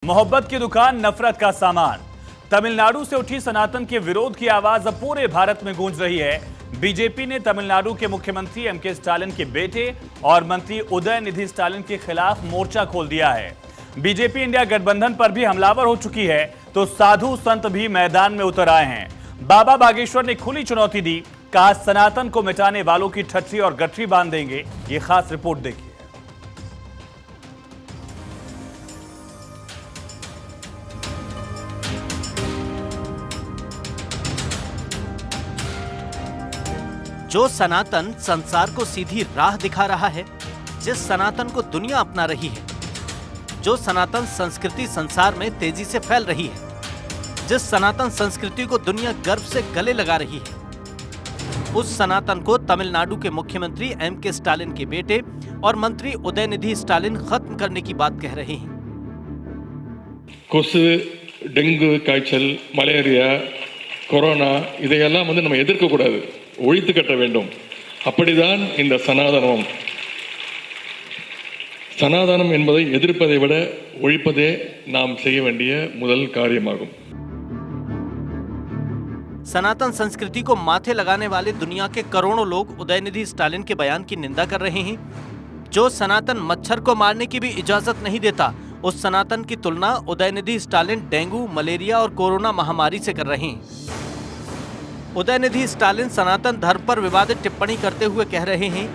मोहब्बत की दुकान, नफरत का सामान। तमिलनाडु से उठी सनातन के विरोध की आवाज अब पूरे भारत में गूंज रही है। बीजेपी ने तमिलनाडु के मुख्यमंत्री एमके स्टालिन के बेटे और मंत्री उदयनिधि स्टालिन के खिलाफ मोर्चा खोल दिया है। बीजेपी इंडिया गठबंधन पर भी हमलावर हो चुकी है, तो साधु संत भी मैदान में उतर आए हैं। बाबा बागेश्वर ने खुली चुनौती दी, कहा सनातन को मिटाने वालों की ठट्ठी और गठरी बांध देंगे। ये खास रिपोर्ट देखिए। जो सनातन संसार को सीधी राह दिखा रहा है, जिस सनातन को दुनिया अपना रही है, जो सनातन संस्कृति संसार में तेजी से फैल रही है, जिस सनातन संस्कृति को दुनिया गर्व से गले लगा रही है, उस सनातन को तमिलनाडु के मुख्यमंत्री एमके स्टालिन के बेटे और मंत्री उदयनिधि स्टालिन खत्म करने की बात कह रहे हैं। கொசு, டெங்கு காய்ச்சல், மலேரியா, கொரோனா இதையெல்லாம் நம்ம எதிர்க்க கூடாது, ஒழித்து கட்ட வேண்டும். அப்படிதான் இந்த சனாதனம். சனாதனம் என்பதை எதிர்ப்பதை விட ஒழிப்பதே நாம் செய்ய வேண்டிய முதல் காரியமாகும். सनातन संस्कृति को माथे लगाने वाले दुनिया के करोड़ों लोग उदयनिधि स्टालिन के बयान की निंदा कर रहे हैं। जो सनातन मच्छर को मारने की भी इजाजत नहीं देता, उस सनातन की तुलना उदयनिधि स्टालिन डेंगू, मलेरिया और कोरोना महामारी से कर रहे हैं। उदयनिधि स्टालिन सनातन धर्म पर विवादित टिप्पणी करते हुए कह रहे हैं,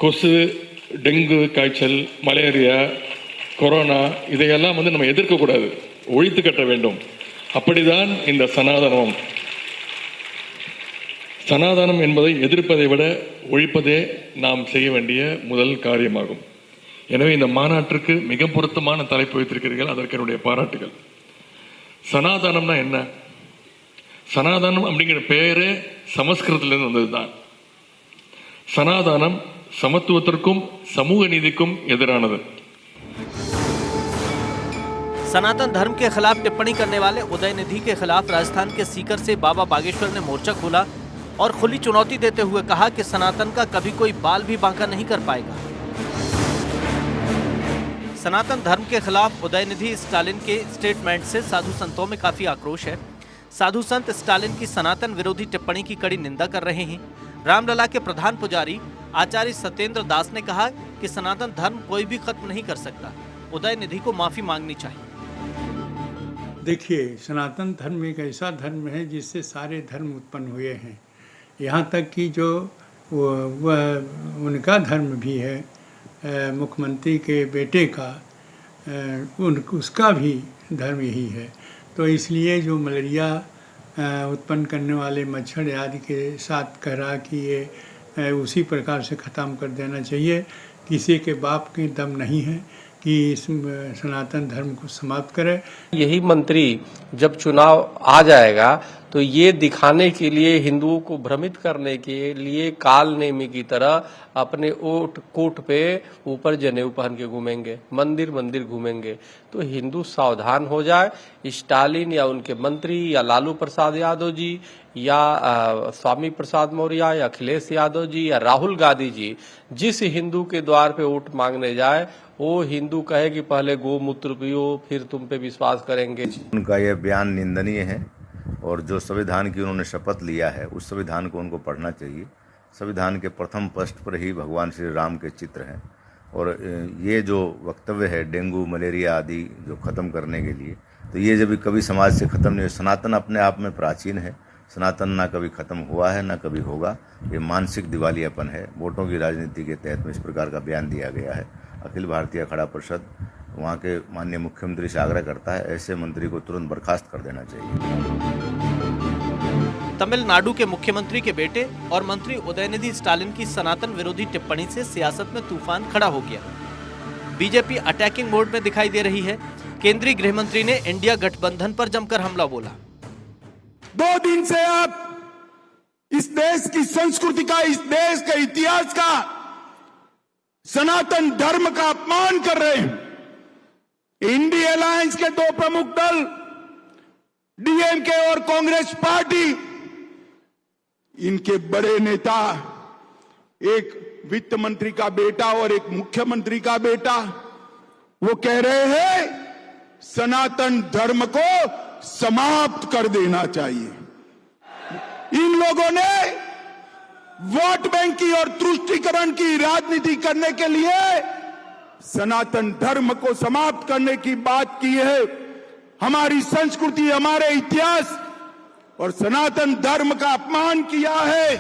கொசு, டெங்கு காய்ச்சல், மலேரியா, கொரோனா இதையெல்லாம் நம்ம எதிர்க்க கூடாது, ஒழித்து கட்ட வேண்டும். அப்படிதான் இந்த சனாதனம். சனாதனம் என்பதை எதிர்ப்பதை விட ஒழிப்பதே நாம் செய்ய வேண்டிய முதல் காரியமாகும். எனவே இந்த மாநாட்டிற்கு மிக பொருத்தமான தலைப்பு வைத்திருக்கிறீர்கள், அதற்கு என்னுடைய பாராட்டுகள். சனாதனம்னா என்ன? சனாதனம் அப்படிங்கிற பெயரே சமஸ்கிருதத்திலிருந்து வந்ததுதான். சனாதனம் சமத்துவத்திற்கும் சமூக நீதிக்கும் எதிரானது. सनातन धर्म के खिलाफ टिप्पणी करने वाले उदयनिधि के खिलाफ राजस्थान के सीकर से बाबा बागेश्वर ने मोर्चा खोला और खुली चुनौती देते हुए कहा कि सनातन का कभी कोई बाल भी बांका नहीं कर पाएगा। सनातन धर्म के खिलाफ उदयनिधि स्टालिन के स्टेटमेंट से साधु संतों में काफी आक्रोश है। साधु संत स्टालिन की सनातन विरोधी टिप्पणी की कड़ी निंदा कर रहे हैं। रामलला के प्रधान पुजारी आचार्य सत्येंद्र दास ने कहा कि सनातन धर्म कोई भी खत्म नहीं कर सकता, उदयनिधि को माफी मांगनी चाहिए। देखिए, सनातन धर्म एक ऐसा धर्म है जिससे सारे धर्म उत्पन्न हुए हैं। यहाँ तक कि जो उनका धर्म भी है, मुख्यमंत्री के बेटे का, उसका भी धर्म यही है। तो इसलिए जो मलेरिया उत्पन्न करने वाले मच्छर आदि के साथ कह रहा कि ये उसी प्रकार से ख़त्म कर देना चाहिए। किसी के बाप के दम नहीं है कि इस सनातन धर्म को समाप्त करे। यही मंत्री जब चुनाव आ जाएगा तो ये दिखाने के लिए, हिंदुओं को भ्रमित करने के लिए काल नेमी की तरह अपने ओट कोट पे ऊपर जनेऊ पहन के घूमेंगे, मंदिर मंदिर घूमेंगे। तो हिंदू सावधान हो जाए। स्टालिन या उनके मंत्री या लालू प्रसाद यादव जी या स्वामी प्रसाद मौर्य या अखिलेश यादव जी या राहुल गांधी जी जिस हिंदू के द्वार पे वोट मांगने जाए, वो हिंदू कहे कि पहले गोमूत्र पियो फिर तुम पे विश्वास करेंगे। उनका यह बयान निंदनीय है और जो संविधान की उन्होंने शपथ लिया है, उस संविधान को उनको पढ़ना चाहिए। संविधान के प्रथम पृष्ठ पर ही भगवान श्री राम के चित्र हैं और ये जो वक्तव्य है डेंगू, मलेरिया आदि जो खत्म करने के लिए, तो ये जब कभी समाज से खत्म नहीं हो। सनातन अपने आप में प्राचीन है। सनातन ना कभी खत्म हुआ है ना कभी होगा। ये मानसिक दिवालियापन है। वोटों की राजनीति के तहत में इस प्रकार का बयान दिया गया है। अखिल भारतीय अखाड़ा परिषद वहाँ के माननीय मुख्यमंत्री से आग्रह करता है, ऐसे मंत्री को तुरंत बर्खास्त कर देना चाहिए। तमिलनाडु के मुख्यमंत्री के बेटे और मंत्री उदयनिधि स्टालिन की सनातन विरोधी टिप्पणी से सियासत में तूफान खड़ा हो गया। बीजेपी अटैकिंग मोड में दिखाई दे रही है। केंद्रीय गृह मंत्री ने इंडिया गठबंधन पर जमकर हमला बोला। 2 दिन से आप इस देश की संस्कृति का, इस देश के इतिहास का, सनातन धर्म का अपमान कर रहे हैं। इंडिया अलायंस के 2 प्रमुख दल डीएमके और कांग्रेस पार्टी, इनके बड़े नेता, एक वित्त मंत्री का बेटा और एक मुख्यमंत्री का बेटा, वो कह रहे हैं सनातन धर्म को समाप्त कर देना चाहिए। इन लोगों ने वोट बैंक की और तुष्टीकरण की राजनीति करने के लिए सनातन धर्म को समाप्त करने की बात की है। हमारी संस्कृति, हमारे इतिहास और सनातन धर्म का अपमान किया है।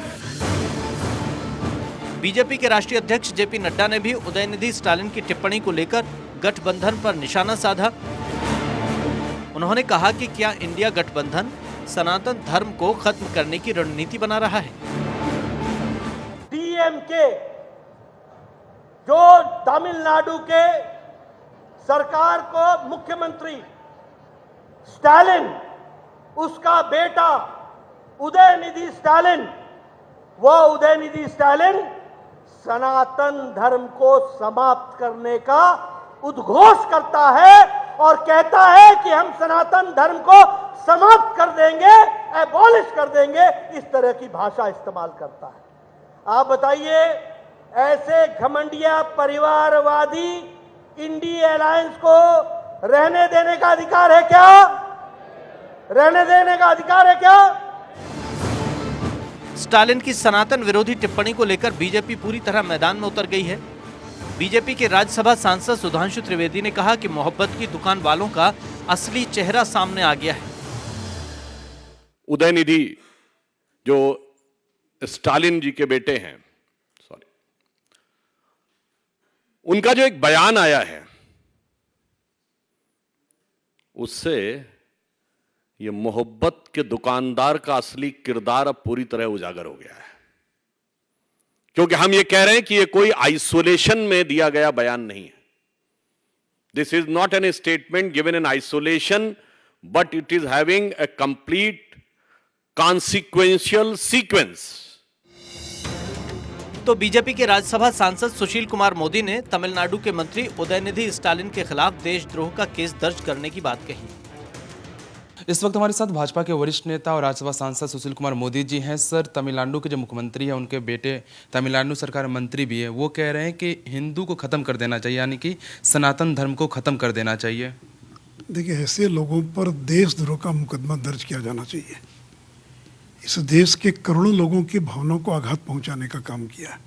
बीजेपी के राष्ट्रीय अध्यक्ष जेपी नड्डा ने भी उदयनिधि स्टालिन की टिप्पणी को लेकर गठबंधन पर निशाना साधा। उन्होंने कहा कि क्या इंडिया गठबंधन सनातन धर्म को खत्म करने की रणनीति बना रहा है? डीएमके जो तमिलनाडु के सरकार को मुख्यमंत्री स्टालिन, उसका बेटा उदयनिधि स्टालिन, वो उदयनिधि स्टालिन सनातन धर्म को समाप्त करने का उद्घोष करता है और कहता है कि हम सनातन धर्म को समाप्त कर देंगे, एबॉलिश कर देंगे। इस तरह की भाषा इस्तेमाल करता है। आप बताइए, ऐसे घमंडिया परिवारवादी इंडिया अलायंस को रहने देने का अधिकार है क्या? रहने देने का अधिकार है क्या? स्टालिन की सनातन विरोधी टिप्पणी को लेकर बीजेपी पूरी तरह मैदान में उतर गई है। बीजेपी के राज्यसभा सांसद सुधांशु त्रिवेदी ने कहा कि मोहब्बत की दुकान वालों का असली चेहरा सामने आ गया है। उदयनिधि जो स्टालिन जी के बेटे हैं, उनका जो एक बयान आया है, उससे ये मोहब्बत के दुकानदार का असली किरदार अब पूरी तरह उजागर हो गया है। क्योंकि हम ये कह रहे हैं कि ये कोई आइसोलेशन में दिया गया बयान नहीं है। This is not an statement given in isolation, but it is having a complete consequential sequence. तो बीजेपी के राज्यसभा सांसद सुशील कुमार मोदी ने तमिलनाडु के मंत्री उदयनिधि स्टालिन के खिलाफ देशद्रोह का केस दर्ज करने की बात कही। इस वक्त हमारे साथ भाजपा के वरिष्ठ नेता और राज्यसभा सांसद सुशील कुमार मोदी जी हैं। सर, तमिलनाडु के जो मुख्यमंत्री हैं, उनके बेटे तमिलनाडु सरकार मंत्री भी है, वो कह रहे हैं कि हिंदू को ख़त्म कर देना चाहिए, यानी कि सनातन धर्म को ख़त्म कर देना चाहिए। देखिए, ऐसे लोगों पर देशद्रोह का मुकदमा दर्ज किया जाना चाहिए। इस देश के करोड़ों लोगों की भावनाओं को आघात पहुंचाने का काम किया है।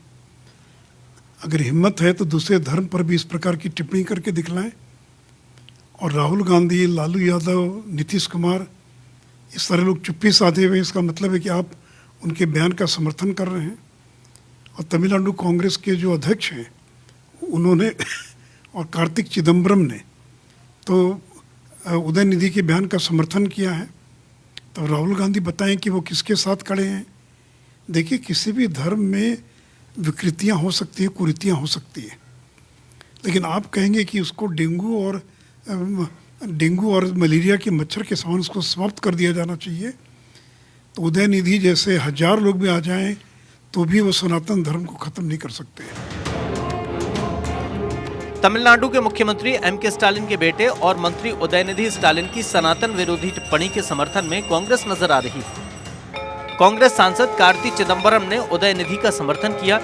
अगर हिम्मत है तो दूसरे धर्म पर भी इस प्रकार की टिप्पणी करके दिखलाएं। और राहुल गांधी, लालू यादव, नीतीश कुमार, इस तरह लोग चुप्पी साधे हुए, इसका मतलब है कि आप उनके बयान का समर्थन कर रहे हैं। और तमिलनाडु कांग्रेस के जो अध्यक्ष हैं, उन्होंने और कार्तिक चिदम्बरम ने तो उदयनिधि के बयान का समर्थन किया है। तो राहुल गांधी बताएं कि वो किसके साथ खड़े हैं। देखिए, किसी भी धर्म में विकृतियां हो सकती हैं, कुरीतियां हो सकती हैं, लेकिन आप कहेंगे कि उसको डेंगू और मलेरिया के मच्छर के समान उसको समाप्त कर दिया जाना चाहिए, तो उदयनिधि जैसे 1000 लोग भी आ जाएं तो भी वो सनातन धर्म को खत्म नहीं कर सकते। तमिलनाडु के मुख्यमंत्री एमके स्टालिन के बेटे और मंत्री उदयनिधि स्टालिन की सनातन विरोधी टिप्पणी के समर्थन में कांग्रेस नजर आ रही है। कांग्रेस सांसद कार्ति चिदम्बरम ने उदयनिधि का समर्थन किया,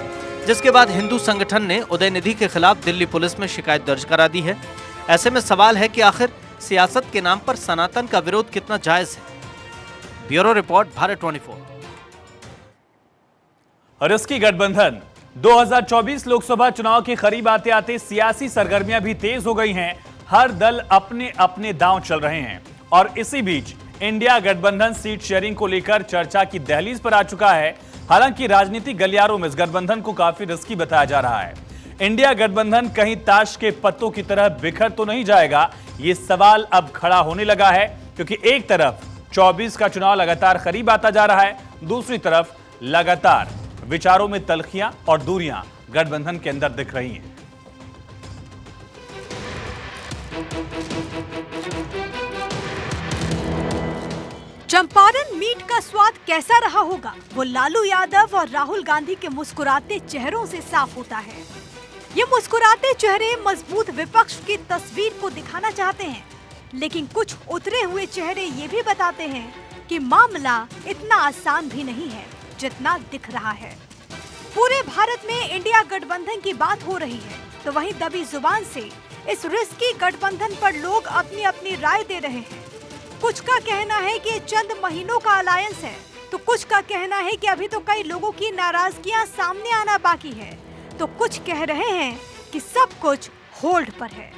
जिसके बाद हिंदू संगठन ने उदयनिधि के खिलाफ दिल्ली पुलिस में शिकायत दर्ज करा दी है। ऐसे में सवाल है कि आखिर सियासत के नाम पर सनातन का विरोध कितना जायज है। Bureau report, Bharat 24। और इसकी गठबंधन 2024 लोकसभा चुनाव के करीब आते आते सियासी सरगर्मियां भी तेज हो गई हैं। हर दल अपने अपने दांव चल रहे हैं और इसी बीच इंडिया गठबंधन सीट शेयरिंग को लेकर चर्चा की दहलीज पर आ चुका है। हालांकि राजनीतिक गलियारों में इस गठबंधन को काफी रिस्की बताया जा रहा है। इंडिया गठबंधन कहीं ताश के पत्तों की तरह बिखर तो नहीं जाएगा, ये सवाल अब खड़ा होने लगा है, क्योंकि एक तरफ 24 का चुनाव लगातार करीब आता जा रहा है, दूसरी तरफ लगातार विचारों में तल्खियां और दूरियां गठबंधन के अंदर दिख रही हैं। चंपारण मीट का स्वाद कैसा रहा होगा, वो लालू यादव और राहुल गांधी के मुस्कुराते चेहरों से साफ होता है। ये मुस्कुराते चेहरे मजबूत विपक्ष की तस्वीर को दिखाना चाहते हैं, लेकिन कुछ उतरे हुए चेहरे ये भी बताते हैं कि मामला इतना आसान भी नहीं है जितना दिख रहा है। पूरे भारत में इंडिया गठबंधन की बात हो रही है, तो वहीं दबी जुबान से इस रिस्की गठबंधन पर लोग अपनी अपनी राय दे रहे हैं। कुछ का कहना है कि ये चंद महीनों का अलायंस है, तो कुछ का कहना है कि अभी तो कई लोगों की नाराजगियां सामने आना बाकी है, तो कुछ कह रहे हैं कि सब कुछ होल्ड पर है।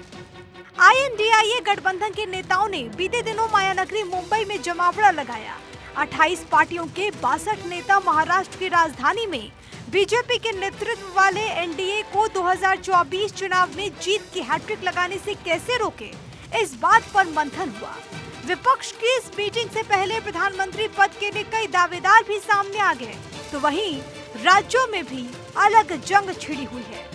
INDIA गठबंधन के नेताओं ने बीते दिनों मायानगरी मुंबई में जमावड़ा लगाया। 28 पार्टियों के 62 नेता महाराष्ट्र की राजधानी में बीजेपी के नेतृत्व वाले NDA को 2024 चुनाव में जीत की हैट्रिक लगाने से कैसे रोके, इस बात पर मंथन हुआ। विपक्ष की इस मीटिंग से पहले प्रधानमंत्री पद के लिए कई दावेदार भी सामने आ गए, तो वहीं राज्यों में भी अलग जंग छिड़ी हुई है।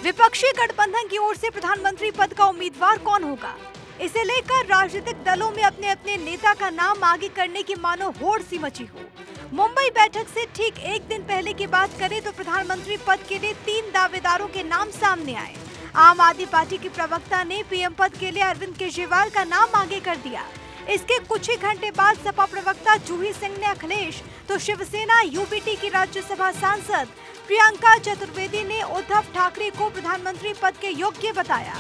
विपक्षी गठबंधन की ओर से प्रधानमंत्री पद का उम्मीदवार कौन होगा, इसे लेकर राजनीतिक दलों में अपने अपने नेता का नाम आगे करने की मानो होड़ सी मची हो। मुंबई बैठक से ठीक एक दिन पहले की बात करें तो प्रधानमंत्री पद के लिए 3 दावेदारों के नाम सामने आए। आम आदमी पार्टी की प्रवक्ता ने पीएम पद के लिए अरविंद केजरीवाल का नाम आगे कर दिया। इसके कुछ ही घंटे बाद सपा प्रवक्ता जूही सिंह ने अखिलेश, तो शिवसेना UBT की राज्यसभा सांसद प्रियंका चतुर्वेदी ने उद्धव ठाकरे को प्रधानमंत्री पद के योग्य बताया।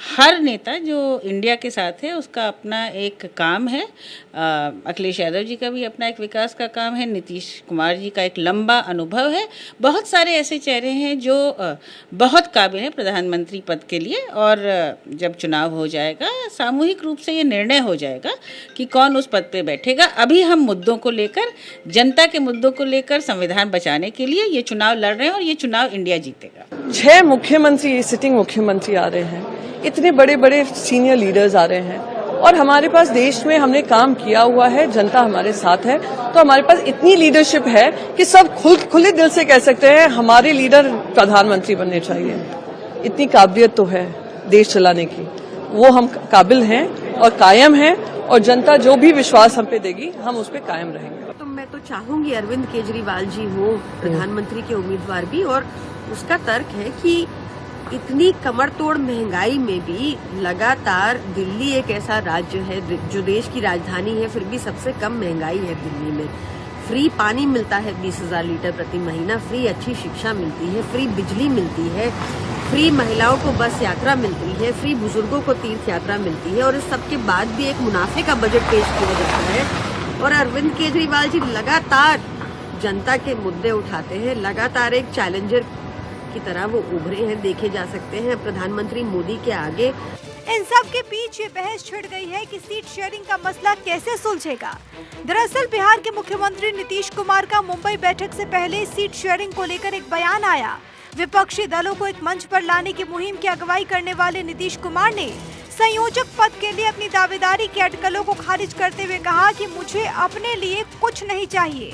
हर नेता जो इंडिया के साथ है उसका अपना एक काम है। अखिलेश यादव जी का भी अपना एक विकास का काम है, नीतीश कुमार जी का एक लंबा अनुभव है। बहुत सारे ऐसे चेहरे हैं जो बहुत काबिल हैं प्रधानमंत्री पद के लिए, और जब चुनाव हो जाएगा सामूहिक रूप से ये निर्णय हो जाएगा कि कौन उस पद पे बैठेगा। अभी हम मुद्दों को लेकर, जनता के मुद्दों को लेकर, संविधान बचाने के लिए ये चुनाव लड़ रहे हैं और ये चुनाव इंडिया जीतेगा। 6 मुख्यमंत्री, सिटिंग मुख्यमंत्री आ रहे हैं, इतने बड़े बड़े सीनियर लीडर्स आ रहे हैं, और हमारे पास देश में हमने काम किया हुआ है, जनता हमारे साथ है, तो हमारे पास इतनी लीडरशिप है कि सब खुले दिल से कह सकते हैं हमारे लीडर प्रधानमंत्री बनने चाहिए। इतनी काबिलियत तो है देश चलाने की, वो हम काबिल हैं और कायम हैं, और जनता जो भी विश्वास हम पे देगी हम उस पे कायम रहेंगे। तो मैं तो चाहूंगी अरविंद केजरीवाल जी हो प्रधानमंत्री के उम्मीदवार भी, और उसका तर्क है कि इतनी कमर तोड़ महंगाई में भी लगातार दिल्ली एक ऐसा राज्य है जो देश की राजधानी है, फिर भी सबसे कम महंगाई है दिल्ली में। फ्री पानी मिलता है 20,000 लीटर प्रति महीना, फ्री अच्छी शिक्षा मिलती है, फ्री बिजली मिलती है, फ्री महिलाओं को बस यात्रा मिलती है, फ्री बुजुर्गों को तीर्थ यात्रा मिलती है, और इस सबके बाद भी एक मुनाफे का बजट पेश किया जाता है। और अरविंद केजरीवाल जी लगातार जनता के मुद्दे उठाते हैं, लगातार एक चैलेंजर की तरह वो उभरे हैं, देखे जा सकते हैं प्रधानमंत्री मोदी के आगे। इन सब के बीच ये बहस छिड़ गई है कि सीट शेयरिंग का मसला कैसे सुलझेगा। दरअसल बिहार के मुख्यमंत्री नीतीश कुमार का मुंबई बैठक से पहले सीट शेयरिंग को लेकर एक बयान आया। विपक्षी दलों को एक मंच पर लाने की मुहिम की अगुवाई करने वाले नीतीश कुमार ने संयोजक पद के लिए अपनी दावेदारी की अटकलों को खारिज करते हुए कहा कि मुझे अपने लिए कुछ नहीं चाहिए,